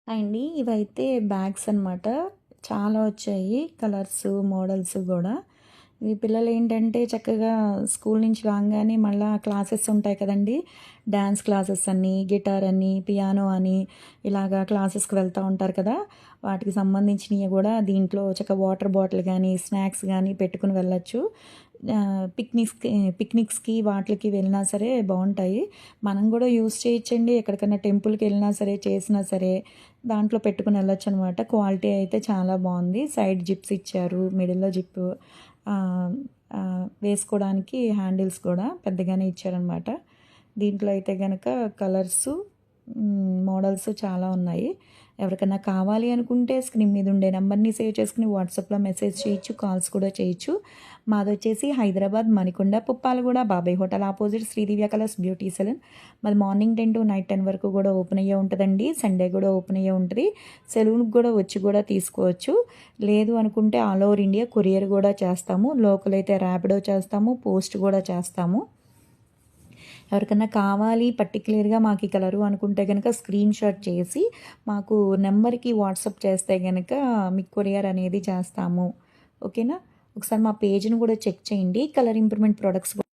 అండి ఇవైతే బ్యాగ్స్ అనమాట. చాలా వచ్చాయి కలర్స్, మోడల్స్ గూడా. ఈ పిల్లలేంటంటే చక్కగా స్కూల్ నుంచి రాంగానే మళ్ళా క్లాసెస్ ఉంటాయి కదండీ! డాన్స్ క్లాసెస్ అని, గిటార్ అని, పియానో అని ఇలాగా క్లాసెస్‌కి వెళ్తా ఉంటారు కదా! వాటికి సంబంధించినయి గూడా దీంట్లో చక్కగా వాటర్ బాటిల్ గానీ, స్నాక్స్ గానీ పెట్టుకొని వెళ్ళొచ్చు. పిక్నిక్స్‌కి వాటిలకి వెళ్ళినా సరే బావుంటాయి. మనం గూడా యూజ్ చేయొచ్చండి. ఎక్కడికన్నా టెంపుల్‌కెళ్ళినా సరే, చేసినా సరే దాంట్లో పెట్టుకొని వెళ్ళొచ్చనమాట. క్వాలిటీ అయితే చాలా బావుంది. సైడ్ జిప్స్ ఇచ్చారు. మిడిల్‌లో జిప్పు వేసుకోవడానికి హ్యాండిల్స్ కూడా పెద్దగానే ఇచ్చారనమాట. దీంట్లో అయితే గనక కలర్సు, మోడల్స్ చాలా ఉన్నాయి. ఎవరికన్నా కావాలి అనుకుంటే స్క్రీన్ మీద ఉండే నెంబర్‌ని సేవ్ చేసుకొని వాట్సాప్‌లో మెసేజ్ చేయొచ్చు. కాల్స్ కూడా చేయొచ్చు. మాదొచ్చేసి Hyderabad Manikonda, Puppalaguda, Babai hotel opposite Sridivya colours beauty salon. మాది మార్నింగ్ 10 టు నైట్ 10 వరకు కూడా ఓపెన్ అయ్యే ఉంటదండి. సండే కూడా ఓపెన్ అయ్యే ఉంటది. సెలూన్‌కి కూడా వచ్చి కూడా తీసుకోవచ్చు. లేదు అనుకుంటే ఆల్ ఓవర్ ఇండియా కొరియర్ కూడా చేస్తాము. లోకల్ అయితే ర్యాపిడో చేస్తాము. పోస్ట్ కూడా చేస్తాము. ఎవరికన్నా కావాలి పర్టిక్యులర్‌గా మాకు ఈ కలరు అనుకుంటే గనక స్క్రీన్ షాట్ చేసి మాకు నెంబర్‌కి వాట్సాప్ చేస్తే గనక మీకు కొరియర్ అనేది చేస్తాము. ఓకేనా? ఒకసారి మా పేజ్‌ని కూడా చెక్ చేయండి. Colour improvement products